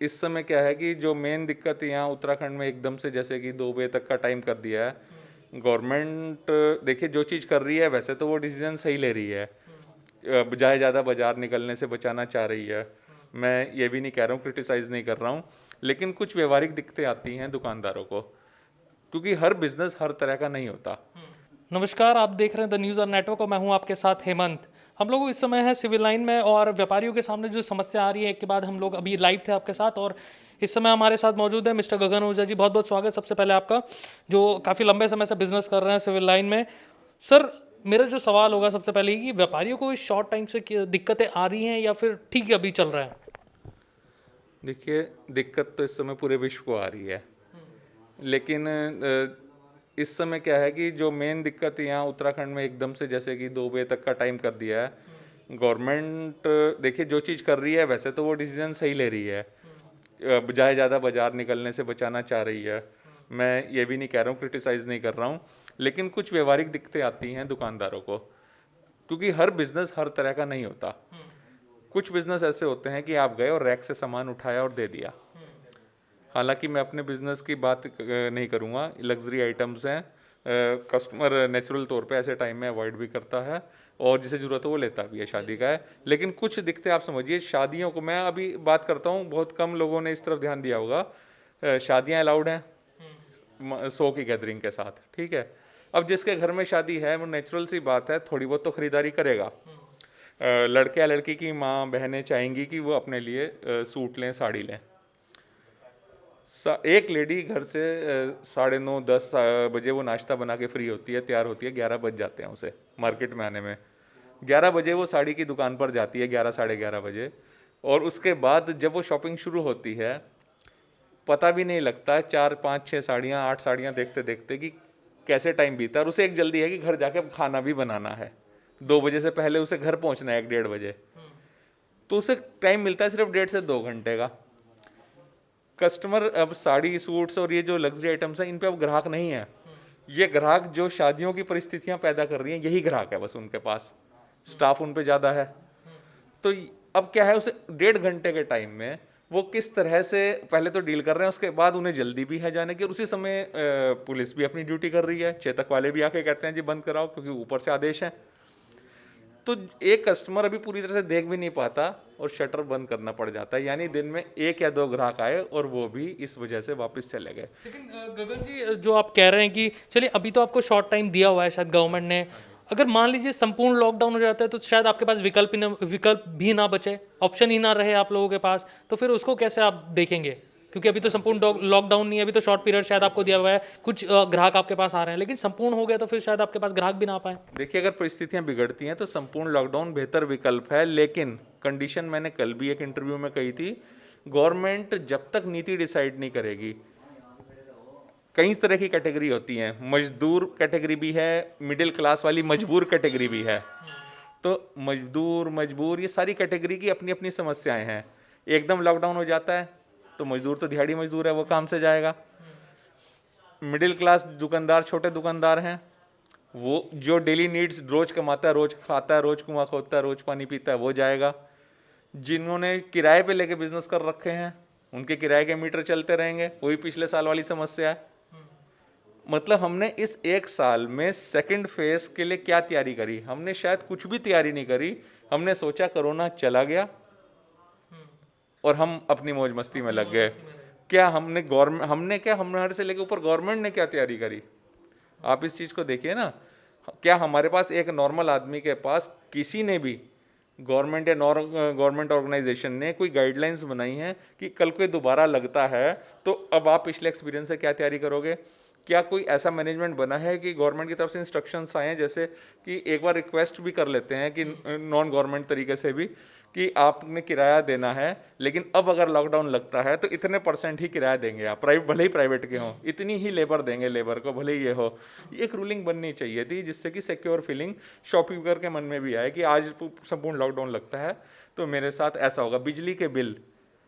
इस समय क्या है कि जो मेन दिक्कत यहाँ उत्तराखंड में एकदम से जैसे कि 2 बजे तक का टाइम कर दिया है गवर्नमेंट। देखिए जो चीज़ कर रही है वैसे तो वो डिसीजन सही ले रही है, बजाय ज़्यादा बाजार निकलने से बचाना चाह रही है। मैं ये भी नहीं कह रहा हूँ, क्रिटिसाइज़ नहीं कर रहा हूँ, लेकिन कुछ व्यवहारिक दिक्कतें आती हैं दुकानदारों को, क्योंकि हर बिजनेस हर तरह का नहीं होता। नमस्कार, आप देख रहे हैं द न्यूज़ ऑन नेटवर्क और मैं हूं आपके साथ हेमंत। हम लोग इस समय है सिविल लाइन में और व्यापारियों के सामने जो समस्या आ रही है एक के बाद हम लोग अभी लाइव थे आपके साथ और इस समय हमारे साथ मौजूद है मिस्टर गगन ओझा जी। बहुत बहुत स्वागत सबसे पहले आपका, जो काफ़ी लंबे समय से बिजनेस कर रहे हैं सिविल लाइन में। सर, मेरा जो सवाल होगा सबसे पहले कि व्यापारियों को इस शॉर्ट टाइम से दिक्कतें आ रही हैं या फिर ठीक है अभी चल रहा है? देखिए दिक्कत तो इस समय पूरे विश्व को आ रही है, लेकिन इस समय क्या है कि जो मेन दिक्कत यहाँ उत्तराखंड में एकदम से जैसे कि 2 बजे तक का टाइम कर दिया है गवर्नमेंट। देखिए जो चीज़ कर रही है वैसे तो वो डिसीजन सही ले रही है, बजाय ज़्यादा बाजार निकलने से बचाना चाह रही है। मैं ये भी नहीं कह रहा हूँ, क्रिटिसाइज़ नहीं कर रहा हूँ, लेकिन कुछ व्यवहारिक दिक्कतें आती हैं दुकानदारों को, क्योंकि हर बिजनेस हर तरह का नहीं होता। कुछ बिजनेस ऐसे होते हैं कि आप गए और रैक से सामान उठाया और दे दिया। हालांकि मैं अपने बिजनेस की बात नहीं करूंगा, लग्जरी आइटम्स हैं, कस्टमर नेचुरल तौर पे ऐसे टाइम में अवॉइड भी करता है और जिसे ज़रूरत है वो लेता भी है, शादी का है। लेकिन कुछ दिक्कतें आप समझिए, शादियों को मैं अभी बात करता हूँ, बहुत कम लोगों ने इस तरफ ध्यान दिया होगा। शादियाँ अलाउड हैं 100 की गैदरिंग के साथ, ठीक है। अब जिसके घर में शादी है वो नेचुरल सी बात है थोड़ी बहुत तो खरीदारी करेगा। लड़के या लड़की की माँ बहनें चाहेंगी कि वो अपने लिए सूट लें, साड़ी लें। एक लेडी घर से 9:30 10 बजे वो नाश्ता बना के फ्री होती है, तैयार होती है, 11 बज जाते हैं उसे मार्केट में आने में। 11 बजे वो साड़ी की दुकान पर जाती है, 11 साढ़े 11 बजे, और उसके बाद जब वो शॉपिंग शुरू होती है पता भी नहीं लगता 4 5 6 साड़ियाँ 8 साड़ियाँ देखते देखते कि कैसे टाइम बीता। और उसे एक जल्दी है कि घर जाके अब खाना भी बनाना है, 2 बजे से पहले उसे घर पहुंचना है 1 1:30 बजे, तो उसे टाइम मिलता है सिर्फ 1.5 से 2 घंटे का। कस्टमर अब साड़ी सूट्स और ये जो लग्जरी आइटम्स हैं इन पे अब ग्राहक नहीं है। ये ग्राहक जो शादियों की परिस्थितियां पैदा कर रही हैं यही ग्राहक है, बस उनके पास स्टाफ उन पे ज़्यादा है। तो अब क्या है, उसे 1.5 घंटे के टाइम में वो किस तरह से पहले तो डील कर रहे हैं, उसके बाद उन्हें जल्दी भी है जाने की, और उसी समय पुलिस भी अपनी ड्यूटी कर रही है, चेतक वाले भी आके कहते हैं जी बंद कराओ क्योंकि ऊपर से आदेश है। तो एक कस्टमर अभी पूरी तरह से देख भी नहीं पाता और शटर बंद करना पड़ जाता है, यानी दिन में 1 या 2 ग्राहक आए और वो भी इस वजह से वापस चले गए। लेकिन गगन जी, जो आप कह रहे हैं कि चलिए अभी तो आपको शॉर्ट टाइम दिया हुआ है शायद गवर्नमेंट ने, अगर मान लीजिए संपूर्ण लॉकडाउन हो जाता है तो शायद आपके पास विकल्प भी ना बचे, ऑप्शन ही ना रहे आप लोगों के पास, तो फिर उसको कैसे आप देखेंगे? क्योंकि अभी तो संपूर्ण लॉकडाउन नहीं है, अभी तो शॉर्ट पीरियड शायद आपको दिया हुआ है, कुछ ग्राहक आपके पास आ रहे हैं, लेकिन संपूर्ण हो गया तो फिर शायद आपके पास ग्राहक भी ना आ पाए। देखिए अगर परिस्थितियां बिगड़ती हैं तो संपूर्ण लॉकडाउन बेहतर विकल्प है, लेकिन कंडीशन मैंने कल भी एक इंटरव्यू में कही थी, गवर्नमेंट जब तक नीति डिसाइड नहीं करेगी, कई तरह की कैटेगरी होती हैं, मजदूर कैटेगरी भी है, मिडिल क्लास वाली मजबूर कैटेगरी भी है। तो मजबूर ये सारी कैटेगरी की अपनी अपनी समस्याएं हैं। एकदम लॉकडाउन हो जाता है तो मजदूर तो दिहाड़ी मजदूर है, वो काम से जाएगा। मिडिल क्लास दुकानदार, छोटे दुकानदार हैं, वो जो डेली नीड्स रोज कमाता है, रोज खाता है, रोज कुआं खोदता है, रोज पानी पीता है, वो जाएगा। जिन्होंने किराए पे लेके बिजनेस कर रखे हैं उनके किराए के मीटर चलते रहेंगे, वही पिछले साल वाली समस्या है। मतलब हमने इस 1 साल में सेकंड फेज के लिए क्या तैयारी करी? हमने शायद कुछ भी तैयारी नहीं करी। हमने सोचा कोरोना चला गया और हम अपनी मौज मस्ती में लग गए। क्या हमारे से लेके ऊपर गवर्नमेंट ने क्या तैयारी करी? आप इस चीज को देखिए ना। क्या हमारे पास एक नॉर्मल आदमी के पास किसी ने भी गवर्नमेंट या गवर्नमेंट ऑर्गेनाइजेशन ने कोई गाइडलाइंस बनाई हैं कि कल कोई दोबारा लगता है तो अब आप पिछले एक्सपीरियंस से क्या तैयारी करोगे? क्या कोई ऐसा मैनेजमेंट बना है कि गवर्नमेंट की तरफ से इंस्ट्रक्शंस आए हैं, जैसे कि एक बार रिक्वेस्ट भी कर लेते हैं कि नॉन गवर्नमेंट तरीके से भी कि आपने किराया देना है, लेकिन अब अगर लॉकडाउन लगता है तो इतने % ही किराया देंगे आप, भले ही प्राइवेट के हों, इतनी ही लेबर देंगे लेबर को, भले ही ये हो। एक रूलिंग बननी चाहिए थी जिससे कि सिक्योर फीलिंग शॉपकीपर के मन में भी आए कि आज संपूर्ण लॉकडाउन लगता है तो मेरे साथ ऐसा होगा। बिजली के बिल,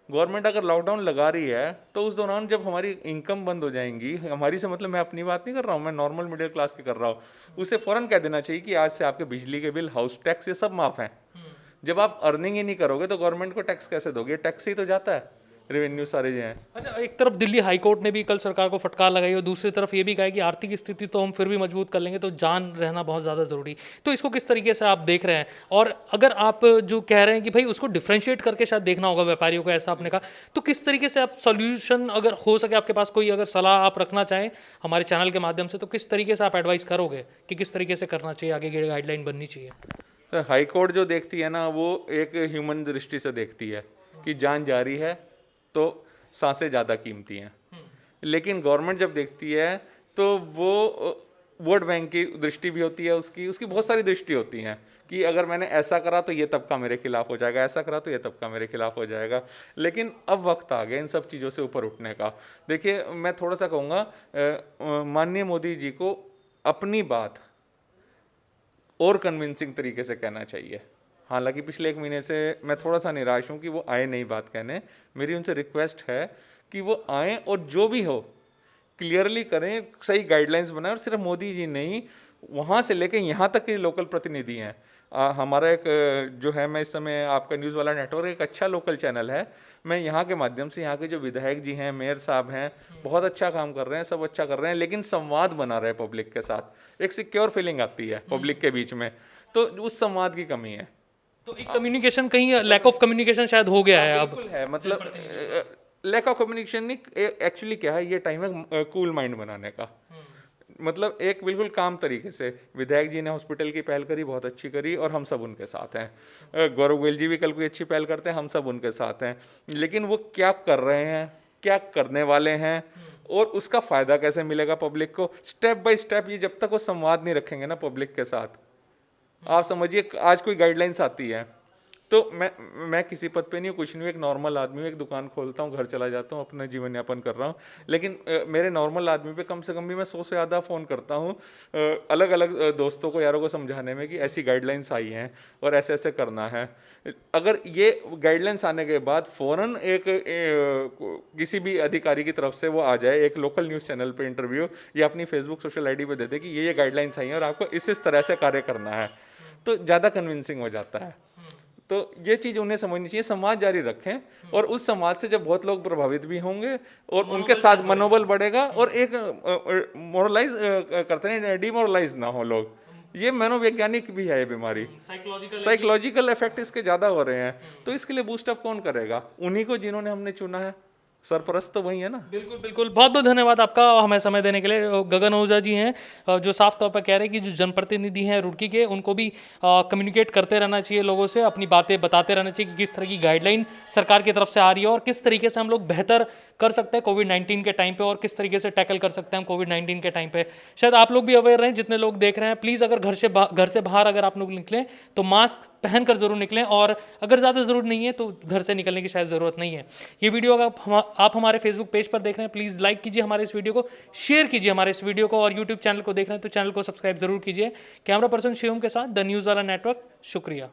गवर्नमेंट अगर लॉकडाउन लगा रही है तो उस दौरान जब हमारी इनकम बंद हो जाएंगी, हमारी से मतलब मैं अपनी बात नहीं कर रहा हूँ, मैं नॉर्मल मिडिल क्लास की कर रहा हूँ, उसे फ़ौरन कह देना चाहिए कि आज से आपके बिजली के बिल, हाउस टैक्स, ये सब माफ़ हैं। जब आप अर्निंग ही नहीं करोगे तो गवर्नमेंट को टैक्स कैसे दोगे? टैक्स ही तो जाता है। रेवेन्यू सारे जो हैं। अच्छा, एक तरफ दिल्ली हाई कोर्ट ने भी कल सरकार को फटकार लगाई और दूसरी तरफ ये भी कहा है कि आर्थिक स्थिति तो हम फिर भी मजबूत कर लेंगे, तो जान रहना बहुत ज़्यादा ज़रूरी। तो इसको किस तरीके से आप देख रहे हैं? और अगर आप जो कह रहे हैं कि भाई उसको डिफ्रेंशिएट करके शायद देखना होगा व्यापारियों को, ऐसा आपने कहा, तो किस तरीके से आप सोल्यूशन, अगर हो सके आपके पास कोई अगर सलाह आप रखना चाहें हमारे चैनल के माध्यम से, तो किस तरीके से आप एडवाइस करोगे कि किस तरीके से करना चाहिए, आगे की गाइडलाइन बननी चाहिए? सर हाई कोर्ट जो देखती है ना, वो एक ह्यूमन दृष्टि से देखती है कि जान जा रही है तो सांसें ज़्यादा कीमती हैं। लेकिन गवर्नमेंट जब देखती है तो वो वोट बैंक की दृष्टि भी होती है, उसकी उसकी बहुत सारी दृष्टि होती हैं कि अगर मैंने ऐसा करा तो ये तबका मेरे खिलाफ हो जाएगा, ऐसा करा तो ये तबका मेरे खिलाफ हो जाएगा। लेकिन अब वक्त आ गया इन सब चीज़ों से ऊपर उठने का। देखिए, मैं थोड़ा सा कहूँगा, माननीय मोदी जी को अपनी बात और कन्विंसिंग तरीके से कहना चाहिए। हालांकि पिछले 1 महीने से मैं थोड़ा सा निराश हूँ कि वो आए नहीं बात कहने। मेरी उनसे रिक्वेस्ट है कि वो आएँ और जो भी हो क्लियरली करें, सही गाइडलाइंस बनाएं। और सिर्फ मोदी जी नहीं, वहाँ से लेकर यहाँ तक के लोकल प्रतिनिधि हैं। हमारा एक जो है, मैं इस समय आपका न्यूज़ वाला नेटवर्क एक अच्छा लोकल चैनल है। मैं यहाँ के माध्यम से यहाँ के जो विधायक जी हैं, मेयर साहब हैं, बहुत अच्छा काम कर रहे हैं, सब अच्छा कर रहे हैं, लेकिन संवाद बना रहे हैं पब्लिक के साथ। एक सिक्योर फीलिंग आती है पब्लिक के बीच में, तो उस संवाद की कमी है। तो एक कम्युनिकेशन, कहीं लैक ऑफ कम्युनिकेशन शायद हो गया है अब। बिल्कुल है, मतलब लैक ऑफ कम्युनिकेशन नहीं, एक्चुअली क्या है, ये टाइम है कूल माइंड बनाने का। मतलब एक बिल्कुल काम तरीके से विधायक जी ने हॉस्पिटल की पहल करी, बहुत अच्छी करी, और हम सब उनके साथ हैं। गौरव गोयल जी भी कल कोई अच्छी पहल करते हैं, हम सब उनके साथ हैं। लेकिन वो क्या कर रहे हैं, क्या करने वाले हैं, और उसका फ़ायदा कैसे मिलेगा पब्लिक को, स्टेप बाय स्टेप, ये जब तक वो संवाद नहीं रखेंगे ना पब्लिक के साथ। आप समझिए, आज कोई गाइडलाइंस आती है तो मैं किसी पद पे नहीं हूँ, कुछ नहीं हूँ, एक नॉर्मल आदमी हूँ, एक दुकान खोलता हूँ, घर चला जाता हूँ, अपना जीवन यापन कर रहा हूँ। लेकिन मेरे नॉर्मल आदमी पे कम से कम भी मैं 100 से ज़्यादा फ़ोन करता हूँ अलग अलग दोस्तों को, यारों को समझाने में कि ऐसी गाइडलाइंस आई हैं और ऐसे ऐसे करना है। अगर ये गाइडलाइंस आने के बाद फ़ौरन किसी भी अधिकारी की तरफ से वो आ जाए, एक लोकल न्यूज़ चैनल पे इंटरव्यू या अपनी फेसबुक सोशल आईडी पे दे दे कि ये गाइडलाइंस आई हैं और आपको इस तरह से कार्य करना है, तो ज़्यादा कन्विंसिंग हो जाता है। तो ये चीज़ उन्हें समझनी चाहिए, समाज जारी रखें, और उस समाज से जब बहुत लोग प्रभावित भी होंगे और उनके साथ मनोबल बढ़ेगा, और एक मोरलाइज करते हैं, डिमोरलाइज ना हो लोग। ये मनोवैज्ञानिक भी है ये बीमारी, साइकोलॉजिकल इफेक्ट इसके ज़्यादा हो रहे हैं। तो इसके लिए बूस्टअप कौन करेगा? उन्हीं को जिन्होंने हमने चुना है, सरपरस्त तो वही है ना। बिल्कुल बिल्कुल, बहुत बहुत धन्यवाद आपका हमें समय देने के लिए। गगन ओझा जी हैं जो साफ तौर पर कह रहे हैं कि जो जनप्रतिनिधि हैं रुड़की के, उनको भी कम्युनिकेट करते रहना चाहिए लोगों से, अपनी बातें बताते रहना चाहिए कि किस तरह की गाइडलाइन सरकार की तरफ से आ रही है और किस तरीके से हम लोग बेहतर कर सकते हैं कोविड-19 के टाइम पे, और किस तरीके से टैकल कर सकते हैं हम कोविड-19 के टाइम पे। शायद आप लोग भी अवेयर रहें, जितने लोग देख रहे हैं। प्लीज़ अगर घर से बाहर अगर आप लोग निकलें तो मास्क पहन कर जरूर निकलें, और अगर ज़्यादा ज़रूरत नहीं है तो घर से निकलने की शायद ज़रूरत नहीं है। ये वीडियो अगर आप हमारे फेसबुक पेज पर देख रहे हैं, प्लीज़ लाइक कीजिए हमारे इस वीडियो को, शेयर कीजिए हमारे इस वीडियो को, और यूट्यूब चैनल को देख रहे हैं तो चैनल को सब्सक्राइब जरूर कीजिए। कैमरा पर्सन शिवम के साथ द न्यूज़ वाला नेटवर्क, शुक्रिया।